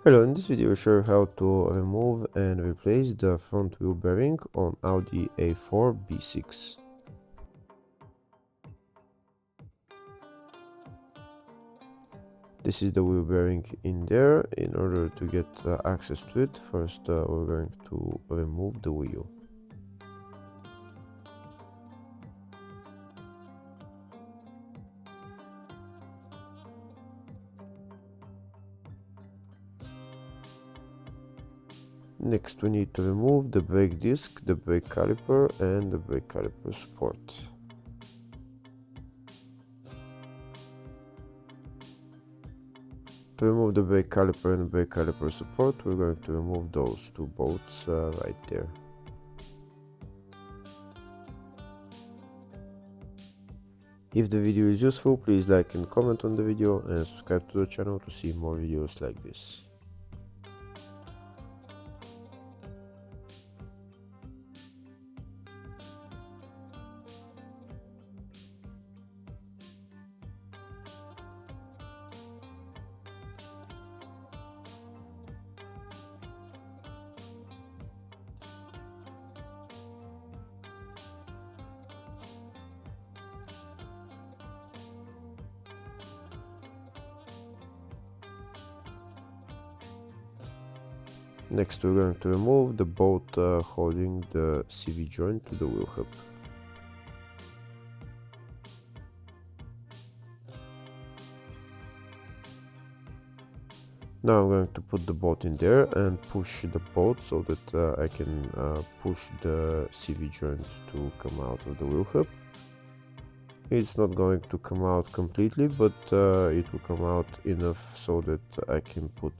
Hello, in this video I'll show you how to remove and replace the front wheel bearing on Audi A4 B6. This is the wheel bearing in there. In order to get access to it, first we're going to remove the wheel. Next we need to remove the brake disc, the brake caliper and the brake caliper support. To remove the brake caliper and brake caliper support, we're going to remove those two bolts right there. If the video is useful, please like and comment on the video and subscribe to the channel to see more videos like this. Next we're going to remove the bolt holding the CV joint to the wheel hub. Now I'm going to put the bolt in there and push the bolt so that I can push the CV joint to come out of the wheel hub. It's not going to come out completely, but it will come out enough so that I can put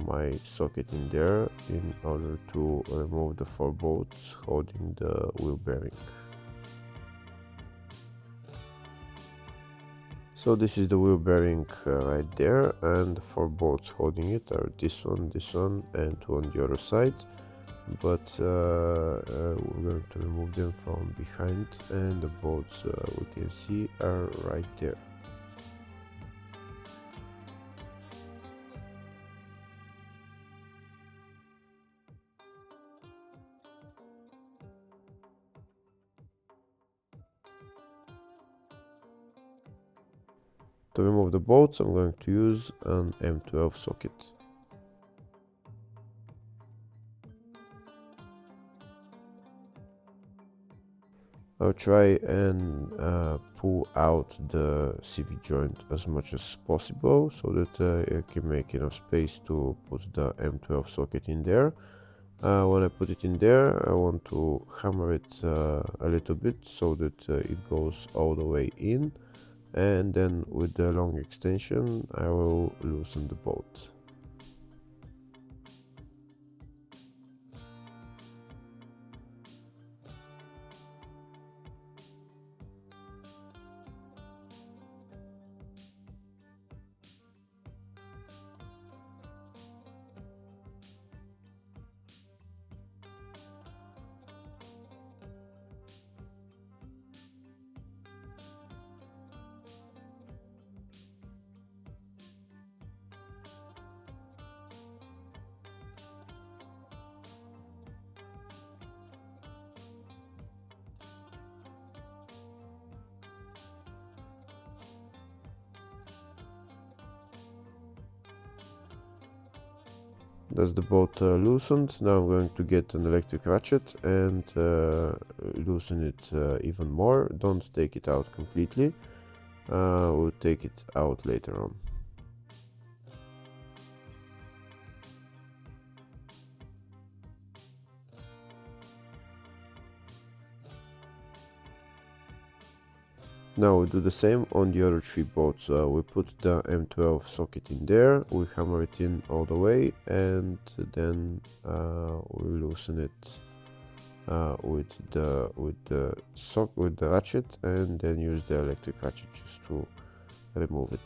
my socket in there in order to remove the 4 bolts holding the wheel bearing. So this is the wheel bearing right there, and the 4 bolts holding it are this one, and 2 on the other side. But we're going to remove them from behind, and the bolts we can see are right there. To remove the bolts, I'm going to use an M12 socket. I'll try and pull out the CV joint as much as possible so that I can make enough space to put the M12 socket in there. When I put it in there, I want to hammer it a little bit so that it goes all the way in, and then with the long extension I will loosen the bolt. That's the bolt loosened. Now I'm going to get an electric ratchet and loosen it even more. Don't take it out completely. We'll take it out later on. Now we do the same on the other 3 bolts. We put the M12 socket in there, we hammer it in all the way, and then we loosen it with the ratchet, and then use the electric ratchet just to remove it.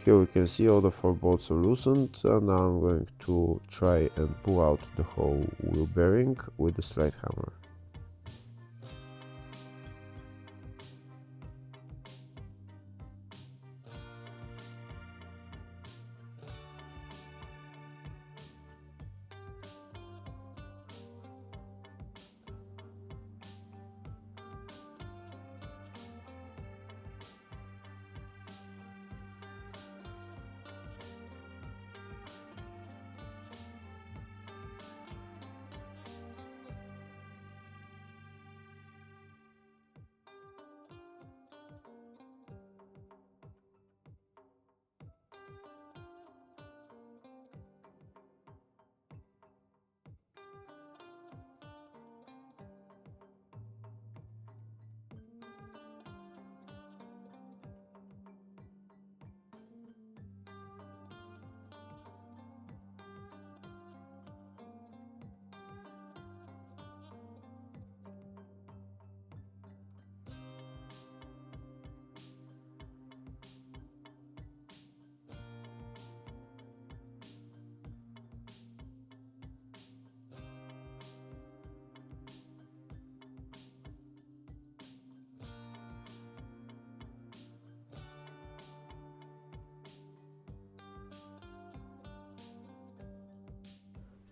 Here we can see all the 4 bolts are loosened, and now I'm going to try and pull out the whole wheel bearing with the slide hammer.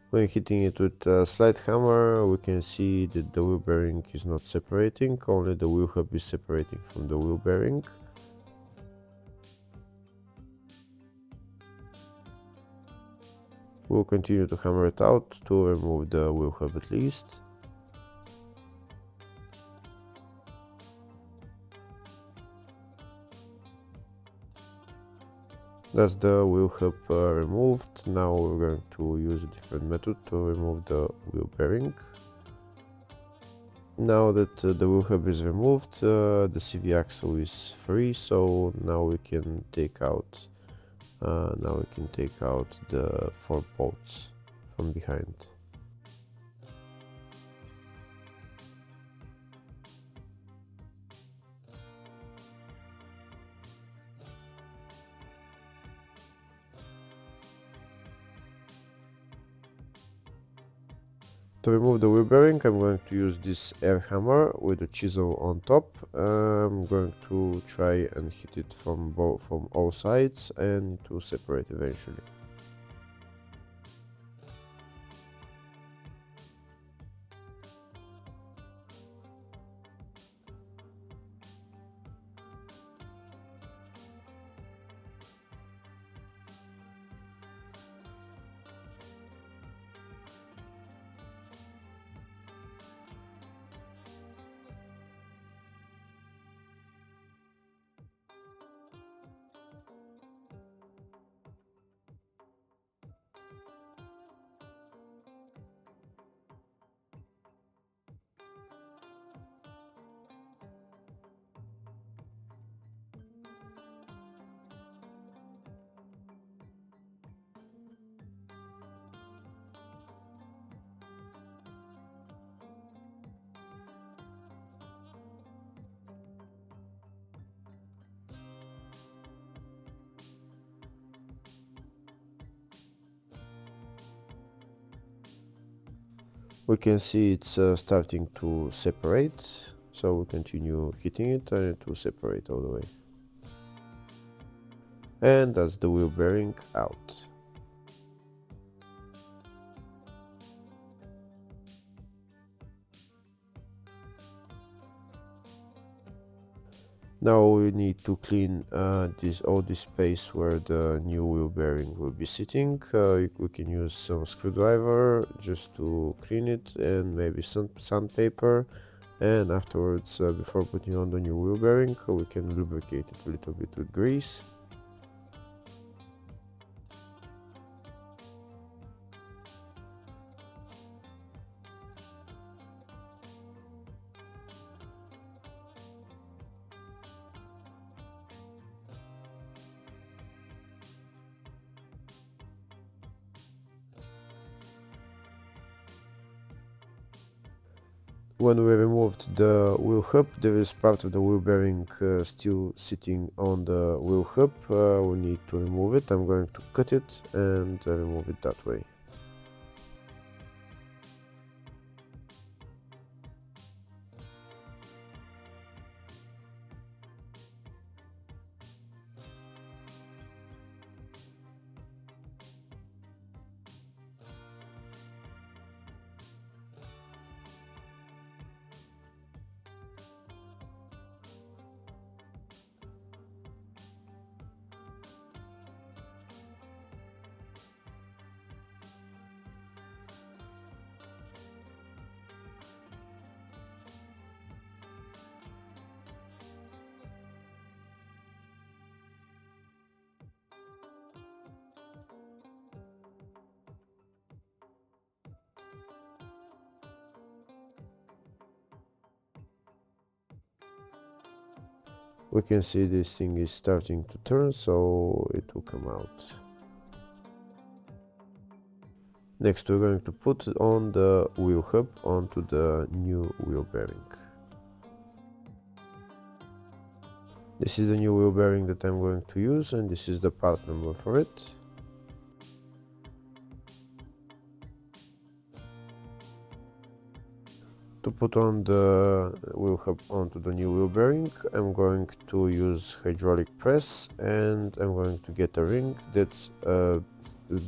When hitting it with a slide hammer, we can see that the wheel bearing is not separating, only the wheel hub is separating from the wheel bearing. We'll continue to hammer it out to remove the wheel hub at least. That's the wheel hub removed. Now we're going to use a different method to remove the wheel bearing. Now that the wheel hub is removed, the CV axle is free, so now we can take out the 4 bolts from behind. To remove the wheel bearing, I'm going to use this air hammer with a chisel on top. I'm going to try and hit it from all sides and to separate eventually. We can see it's starting to separate, so we continue hitting it and it will separate all the way. And that's the wheel bearing out. Now we need to clean all this space where the new wheel bearing will be sitting. We can use some screwdriver just to clean it, and maybe some sandpaper. And afterwards, before putting on the new wheel bearing, we can lubricate it a little bit with grease. When we removed the wheel hub, there is part of the wheel bearing still sitting on the wheel hub. We need to remove it. I'm going to cut it and remove it that way. We can see this thing is starting to turn, so it will come out. Next, we're going to put on the wheel hub onto the new wheel bearing. This is the new wheel bearing that I'm going to use, and this is the part number for it. To put on the wheel hub onto the new wheel bearing, I'm going to use hydraulic press, and I'm going to get a ring that's as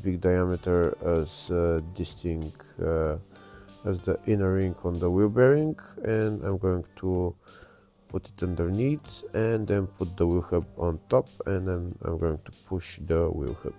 big diameter as this thing, as the inner ring on the wheel bearing, and I'm going to put it underneath and then put the wheel hub on top, and then I'm going to push the wheel hub.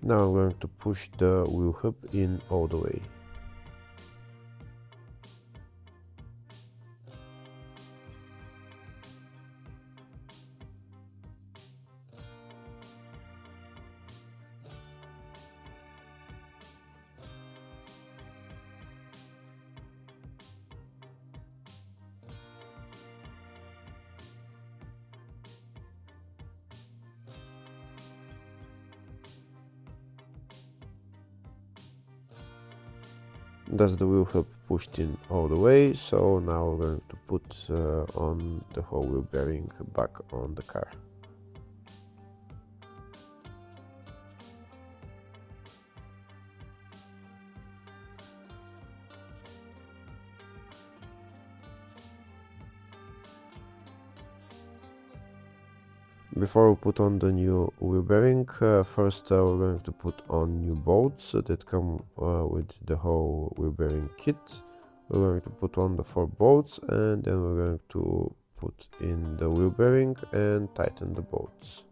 Now I'm going to push the wheel hub in all the way. That's the wheel hub pushed in all the way, so now we're going to put on the whole wheel bearing back on the car. Before we put on the new wheel bearing, first we're going to put on new bolts that come with the whole wheel bearing kit. We're going to put on the 4 bolts, and then we're going to put in the wheel bearing and tighten the bolts.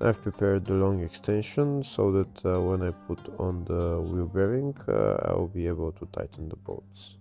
I've prepared the long extension so that when I put on the wheel bearing, I'll be able to tighten the bolts.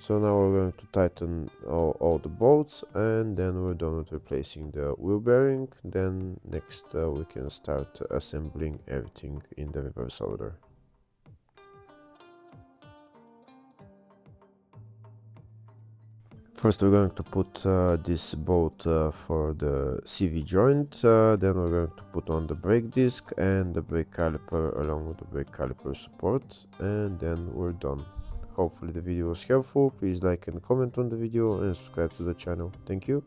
So now we're going to tighten all the bolts, and then we're done with replacing the wheel bearing. Then next we can start assembling everything in the reverse order. First we're going to put this bolt for the CV joint, then we're going to put on the brake disc and the brake caliper along with the brake caliper support, and then we're done. Hopefully the video was helpful. Please like and comment on the video and subscribe to the channel. Thank you.